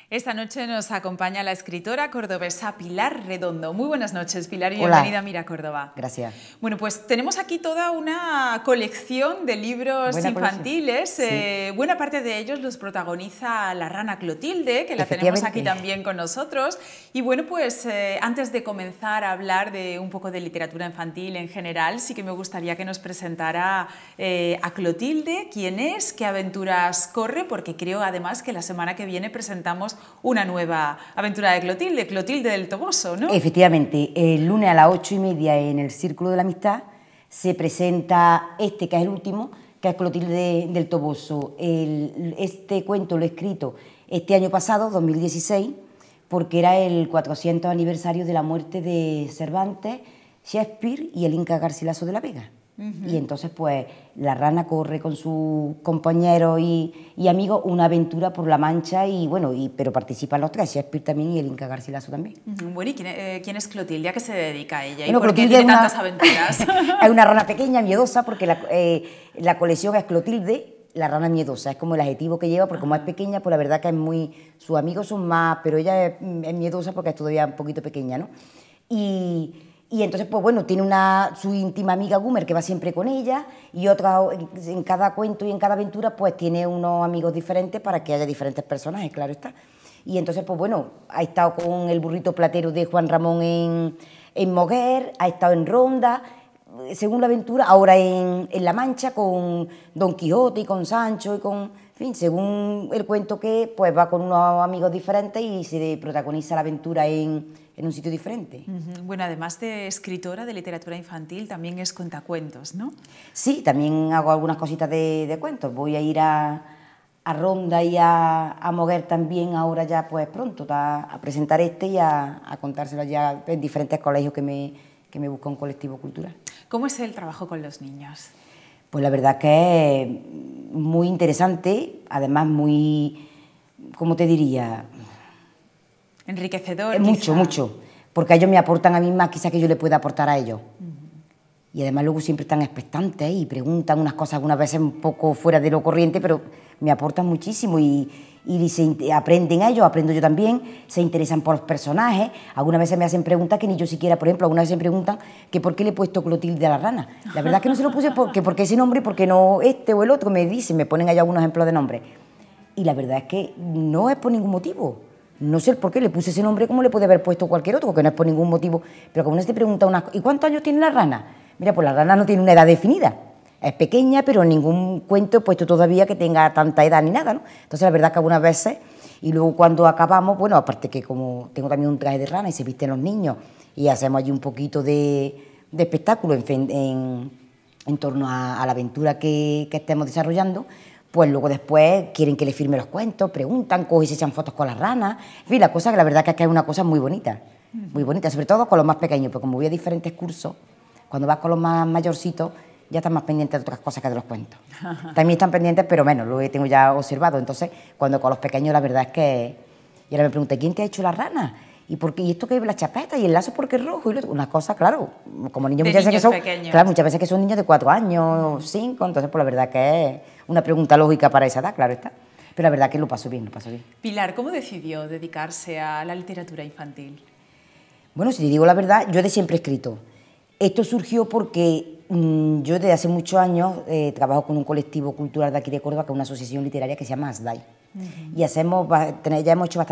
Esta noche nos acompaña la escritora cordobesa Pilar Redondo. Muy buenas noches, Pilar, y bienvenida a Mira Córdoba. Gracias. Bueno, pues tenemos aquí toda una colección de libros infantiles. Sí. Buena parte de ellos los protagoniza la rana Clotilde, que la tenemos aquí también con nosotros. Y bueno, pues antes de comenzar a hablar de un poco de literatura infantil en general, sí que me gustaría que nos presentara a Clotilde, quién es, qué aventuras corre, porque creo además que la semana que viene presentamos una nueva aventura de Clotilde, Clotilde del Toboso, ¿no? Efectivamente, el lunes a las 8:30 en el Círculo de la Amistad se presenta este, que es el último, que es Clotilde del Toboso. Este cuento lo he escrito este año pasado, 2016, porque era el 400 aniversario de la muerte de Cervantes, Shakespeare y el Inca Garcilaso de la Vega. Y entonces pues la rana corre con sus compañeros y amigos una aventura por La Mancha y bueno, pero participan los tres, Shakespeare también y el Inca Garcilaso también. Bueno, ¿y quién es Clotilde? ¿A qué se dedica ella? Bueno, ¿Y por qué tiene tantas aventuras? Es una rana pequeña, miedosa, porque la colección es Clotilde, la rana miedosa, es como el adjetivo que lleva, porque como es pequeña, pues la verdad que es muy... Sus amigos son más, pero ella es miedosa porque es todavía un poquito pequeña, ¿no? Y entonces, pues bueno, tiene su íntima amiga Gumer que va siempre con ella y otra, en cada cuento y en cada aventura, pues tiene unos amigos diferentes para que haya diferentes personajes, claro está. Y entonces, pues bueno, ha estado con el burrito platero de Juan Ramón en Moguer, ha estado en Ronda, según la aventura, ahora en La Mancha con Don Quijote y con Sancho y con... En fin, según el cuento que, pues va con unos amigos diferentes y se protagoniza la aventura en un sitio diferente. Bueno, además de escritora de literatura infantil, también es cuentacuentos, ¿no? Sí, también hago algunas cositas de cuentos. Voy a ir a Ronda y a Moguer también ahora ya pues pronto a presentar y a contárselo ya en diferentes colegios que me busca un colectivo cultural. ¿Cómo es el trabajo con los niños? Pues la verdad que es muy interesante, además muy, ¿cómo te diría? Enriquecedor. Mucho, porque ellos me aportan a mí más quizás que yo le pueda aportar a ellos. Y además luego siempre están expectantes y preguntan unas cosas algunas veces un poco fuera de lo corriente, pero me aportan muchísimo y aprenden ellos, aprendo yo también, se interesan por los personajes. Algunas veces me hacen preguntas que ni yo siquiera, por ejemplo, algunas veces me preguntan que por qué le he puesto Clotilde a la rana. La verdad es que no se lo puse porque ese nombre, porque no este o el otro, me dicen, me ponen allá algunos ejemplos de nombres. Y la verdad es que no es por ningún motivo. No sé por qué le puse ese nombre, como le puede haber puesto cualquier otro, porque no es por ningún motivo. Pero como uno te pregunta, ¿y cuántos años tiene la rana? Mira, pues la rana no tiene una edad definida. Es pequeña, pero en ningún cuento he puesto todavía que tenga tanta edad ni nada, ¿no? Entonces, la verdad que algunas veces, y luego cuando acabamos, bueno, aparte que como tengo también un traje de rana y se visten los niños, y hacemos allí un poquito de espectáculo en torno a la aventura que estemos desarrollando, pues luego después quieren que les firme los cuentos, preguntan, cogen y se echan fotos con las ranas. En fin, la cosa que la verdad que es una cosa muy bonita, sobre todo con los más pequeños, porque como voy a diferentes cursos, cuando vas con los más mayorcitos, ya están más pendientes de otras cosas que de los cuentos. También están pendientes, pero menos, lo tengo ya observado. Entonces, cuando con los pequeños, la verdad es que... Y ahora me pregunté, ¿quién te ha hecho la rana? ¿Y por qué? ¿Y esto qué es la chapeta? ¿Y el lazo por qué es rojo? Y unas cosas, claro, como niños muchas veces que son... Pequeños. Claro, muchas veces que son niños de 4 años, 5, entonces pues la verdad que es una pregunta lógica para esa edad, claro está. Pero la verdad que lo paso bien, lo paso bien. Pilar, ¿cómo decidió dedicarse a la literatura infantil? Bueno, si te digo la verdad, yo de siempre he escrito. Esto surgió porque yo desde hace muchos años trabajo con un colectivo cultural de aquí de Córdoba, que es una asociación literaria que se llama ASDAI. Y ya hemos hecho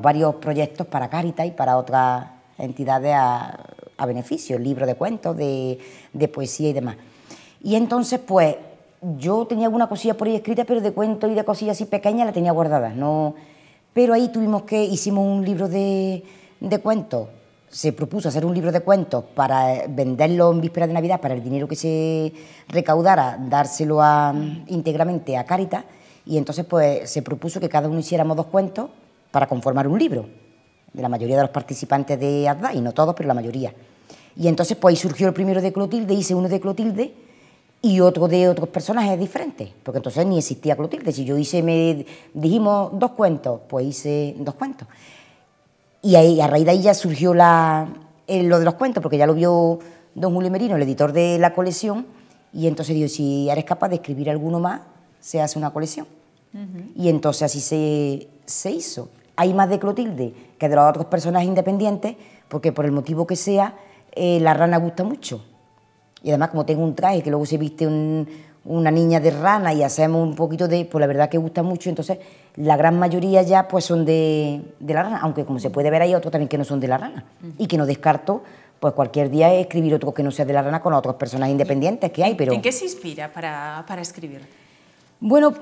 varios proyectos para Cáritas y para otras entidades a beneficio, libros de cuentos, de poesía y demás. Y entonces, pues, yo tenía alguna cosilla por ahí escrita, pero de cuentos y de cosillas así pequeñas la tenía guardadas, ¿no? Pero ahí hicimos un libro de cuentos. Se propuso hacer un libro de cuentos para venderlo en vísperas de Navidad, para el dinero que se recaudara, dárselo íntegramente a Cáritas, y entonces pues se propuso que cada uno hiciéramos 2 cuentos para conformar un libro, de la mayoría de los participantes de ASDAI, no todos, pero la mayoría. Y entonces pues ahí surgió el primero de Clotilde, hice uno de Clotilde y otro de otros personajes diferentes, porque entonces ni existía Clotilde. Si yo dijimos 2 cuentos, pues hice 2 cuentos. Y ahí, a raíz de ahí ya surgió lo de los cuentos, porque ya lo vio don Julio Merino, el editor de la colección, y entonces digo, si eres capaz de escribir alguno más, se hace una colección. Y entonces así se hizo. Hay más de Clotilde que de los otros personajes independientes, porque por el motivo que sea, la rana gusta mucho. Y además, como tengo un traje que luego se viste una niña de rana y hacemos un poquito de... Pues la verdad que gusta mucho, entonces la gran mayoría ya pues son de la rana, aunque como se puede ver hay otros también que no son de la rana. Y que no descarto pues cualquier día escribir otro que no sea de la rana con otros personajes independientes que hay, pero... ¿En qué se inspira para escribir? Bueno,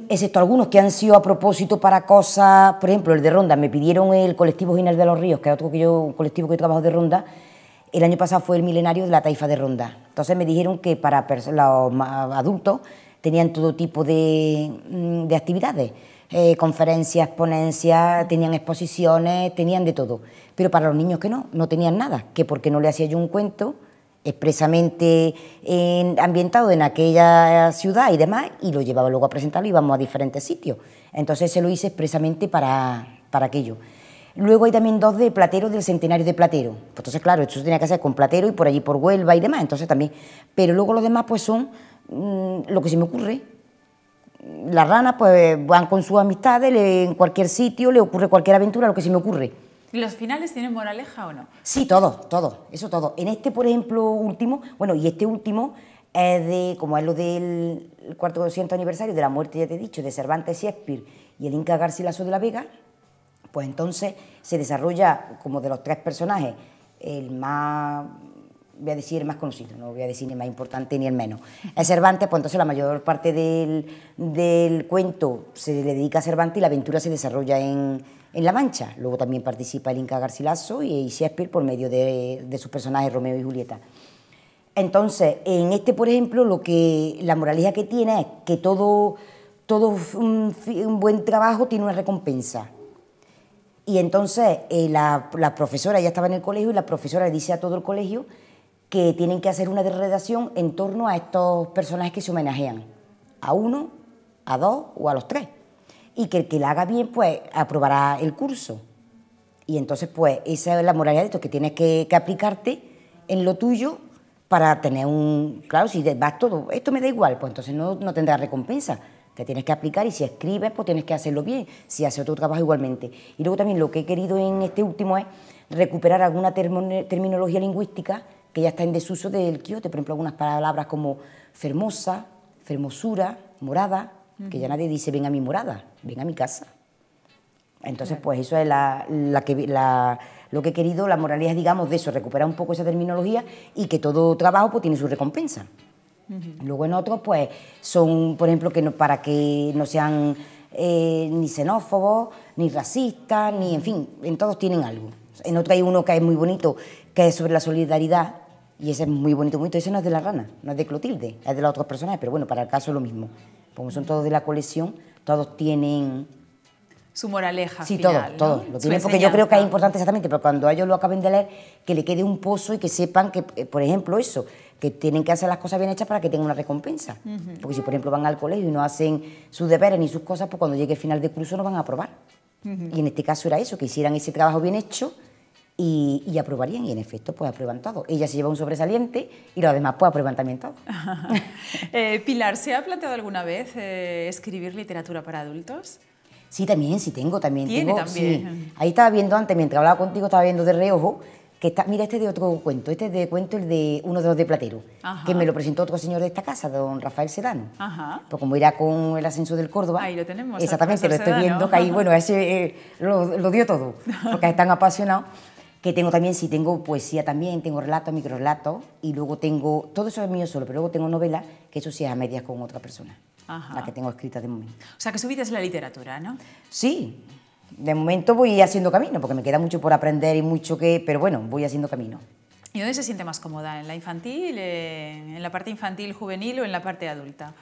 excepto algunos que han sido a propósito para cosas, por ejemplo, el de Ronda, me pidieron el colectivo Ginés de los Ríos, que es otro un colectivo que trabajo de Ronda, el año pasado fue el milenario de la taifa de Ronda. Entonces me dijeron que para los adultos tenían todo tipo de actividades, conferencias, ponencias, tenían exposiciones, tenían de todo. Pero para los niños que no tenían nada, que porque no le hacía yo un cuento expresamente ambientado en aquella ciudad y demás, y lo llevaba luego a presentarlo y íbamos a diferentes sitios. Entonces se lo hice expresamente para aquello. Luego hay también 2 de Platero, del centenario de Platero. Pues entonces, claro, esto se tenía que hacer con Platero y por allí por Huelva y demás, entonces también. Pero luego los demás pues son lo que se me ocurre. Las ranas pues van con sus amistades, en cualquier sitio, le ocurre cualquier aventura, lo que se me ocurre. ¿Y los finales tienen moraleja o no? Sí, todo, eso todo. En este, por ejemplo, último, bueno, y este último es de, como es lo del 400 aniversario de la muerte, ya te he dicho, de Cervantes, Shakespeare y el Inca Garcilaso de la Vega, pues entonces se desarrolla como de los 3 personajes, el más, voy a decir el más conocido, no voy a decir ni el más importante ni el menos. Es Cervantes, pues entonces la mayor parte del cuento se le dedica a Cervantes y la aventura se desarrolla en La Mancha. Luego también participa el Inca Garcilaso y Shakespeare por medio de sus personajes Romeo y Julieta. Entonces, en este, por ejemplo, la moraleja que tiene es que todo un buen trabajo tiene una recompensa. Y entonces la profesora ya estaba en el colegio y la profesora le dice a todo el colegio que tienen que hacer una redacción en torno a estos personajes que se homenajean, a 1, a 2 o a los 3. Y que el que la haga bien, pues, aprobará el curso. Y entonces, pues, esa es la moralidad de esto, que tienes que aplicarte en lo tuyo para tener un... Claro, si vas todo, esto me da igual, pues entonces no tendrás recompensa. Te tienes que aplicar y si escribes, pues tienes que hacerlo bien. Si haces otro trabajo, igualmente. Y luego también lo que he querido en este último es recuperar alguna terminología lingüística que ya está en desuso del Quijote. Por ejemplo, algunas palabras como fermosa, fermosura, morada, que ya nadie dice ven a mi morada, ven a mi casa. Entonces, pues eso es lo que he querido, la moralidad, digamos, de eso, recuperar un poco esa terminología y que todo trabajo pues tiene su recompensa. Luego en otros, pues, son, por ejemplo, para que no sean ni xenófobos, ni racistas, ni, en fin, en todos tienen algo. En otro hay uno que es muy bonito, que es sobre la solidaridad, y ese es muy bonito, ese no es de la rana, no es de Clotilde, es de los otros personajes, pero bueno, para el caso es lo mismo. Como son todos de la colección, todos tienen... Su moraleja sí, final, todo, ¿no? Lo tienen porque yo creo que es importante exactamente, pero cuando ellos lo acaben de leer, que le quede un pozo y que sepan que, por ejemplo, eso, que tienen que hacer las cosas bien hechas para que tengan una recompensa. Porque si, por ejemplo, van al colegio y no hacen sus deberes ni sus cosas, pues cuando llegue el final de curso no van a aprobar. Y en este caso era eso, que hicieran ese trabajo bien hecho y aprobarían, y en efecto, pues aprueban todo. Ella se lleva un sobresaliente y los demás pues aprueban también todo. Pilar, ¿se ha planteado alguna vez escribir literatura para adultos? Sí, también tengo. También. Sí. Ahí estaba viendo antes, mientras hablaba contigo, estaba viendo de reojo, que está, mira, este es de otro cuento, el de uno de los de Platero, que me lo presentó otro señor de esta casa, don Rafael Sedano. Pues como era con el ascenso del Córdoba. Ahí lo tenemos. Exactamente, lo estoy viendo, que ahí, bueno, ese lo dio todo, porque es tan apasionado. Que tengo también, sí, tengo poesía también, tengo relatos, microrelatos, y luego tengo, todo eso es mío solo, pero luego tengo novelas, que eso sí es a medias con otra persona, la que tengo escrita de momento. O sea, que su vida es la literatura, ¿no? Sí, de momento voy haciendo camino, porque me queda mucho por aprender y mucho que, pero bueno, voy haciendo camino. ¿Y dónde se siente más cómoda? ¿En la infantil, en la parte infantil, juvenil o en la parte adulta?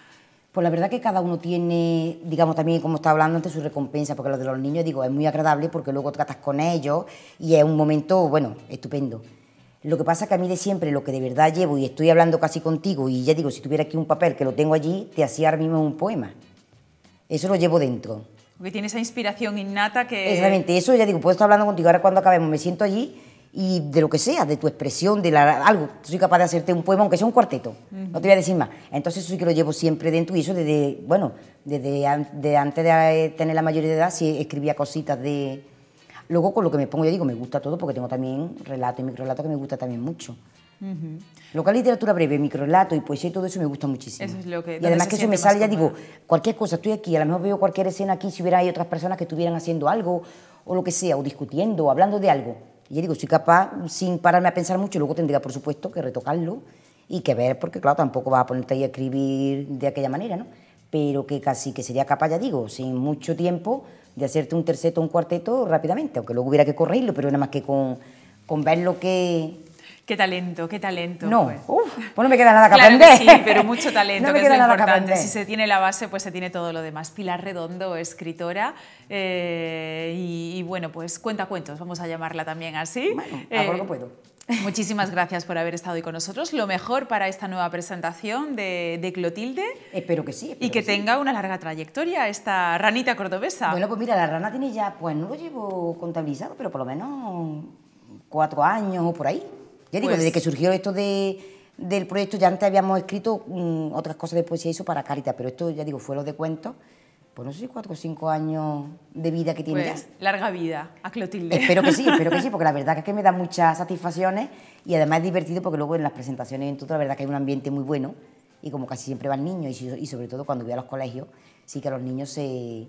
Pues la verdad que cada uno tiene, digamos también como estaba hablando antes, su recompensa, porque lo de los niños, digo, es muy agradable porque luego tratas con ellos y es un momento, bueno, estupendo. Lo que pasa es que a mí de siempre, lo que de verdad llevo, y estoy hablando casi contigo, y ya digo, si tuviera aquí un papel que lo tengo allí, te hacía ahora mismo un poema. Eso lo llevo dentro. Porque tiene esa inspiración innata que... Exactamente, eso ya digo, puedo estar hablando contigo, ahora cuando acabemos me siento allí y de lo que sea, de tu expresión, de algo. Soy capaz de hacerte un poema, aunque sea un cuarteto, no te voy a decir más. Entonces eso sí que lo llevo siempre dentro y eso desde, bueno, desde antes de tener la mayoría de edad sí escribía cositas de... Luego con lo que me pongo, yo digo, me gusta todo porque tengo también relato y microrelato que me gusta también mucho. Lo que es literatura breve, microrelato y poesía y todo eso me gusta muchísimo. Eso es lo que, y además que eso me sale, ya digo, cualquier cosa, estoy aquí, a lo mejor veo cualquier escena aquí, si hubiera ahí otras personas que estuvieran haciendo algo o lo que sea, o discutiendo, o hablando de algo. Y yo digo, soy capaz, sin pararme a pensar mucho, luego tendría, por supuesto, que retocarlo y que ver, porque claro, tampoco vas a ponerte ahí a escribir de aquella manera, ¿no? Pero que casi que sería capaz, ya digo, sin mucho tiempo, de hacerte un terceto o un cuarteto rápidamente, aunque luego hubiera que corregirlo, pero nada más que con ver lo que... Qué talento, qué talento. No, pues no me queda nada que claro aprender. Que sí, pero mucho talento, no me que es queda lo nada importante. Si se tiene la base, pues se tiene todo lo demás. Pilar Redondo, escritora, y bueno, pues cuentacuentos, vamos a llamarla también así. Bueno, hago lo que puedo. Muchísimas gracias por haber estado hoy con nosotros. Lo mejor para esta nueva presentación de Clotilde. Espero que sí. Y que tenga una larga trayectoria esta ranita cordobesa. Bueno, pues mira, la rana tiene ya, pues no lo llevo contabilizado, pero por lo menos 4 años o por ahí. Ya digo, desde que surgió esto del proyecto, ya antes habíamos escrito otras cosas de poesía y eso para Cáritas, pero esto, ya digo, fue lo de cuentos. Pues no sé si 4 o 5 años de vida que tiene pues, ya. Larga vida a Clotilde. Espero que sí, porque la verdad es que me da muchas satisfacciones y además es divertido porque luego en las presentaciones en todo, la verdad que hay un ambiente muy bueno y como casi siempre van niños y sobre todo cuando voy a los colegios, sí que los niños se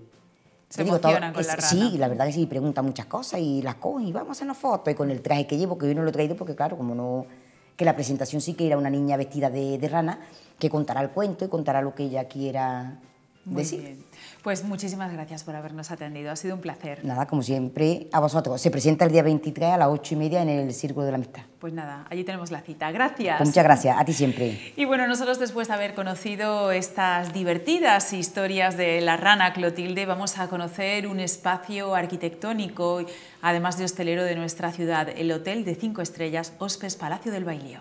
emocionan con la rana. Sí, la verdad que sí, preguntan muchas cosas y las cogen y vamos a hacernos fotos y con el traje que llevo, que hoy no lo he traído porque claro, como no... que la presentación sí que era una niña vestida de rana que contará el cuento y contará lo que ella quiera decir. Muy bien. Pues muchísimas gracias por habernos atendido, ha sido un placer. Nada, como siempre, a vosotros. Se presenta el día 23 a las 8:30 en el Círculo de la Amistad. Pues nada, allí tenemos la cita. Gracias. Pues muchas gracias, a ti siempre. Y bueno, nosotros después de haber conocido estas divertidas historias de la rana Clotilde, vamos a conocer un espacio arquitectónico, además de hostelero de nuestra ciudad, el Hotel de 5 estrellas Hospes Palacio del Bailío.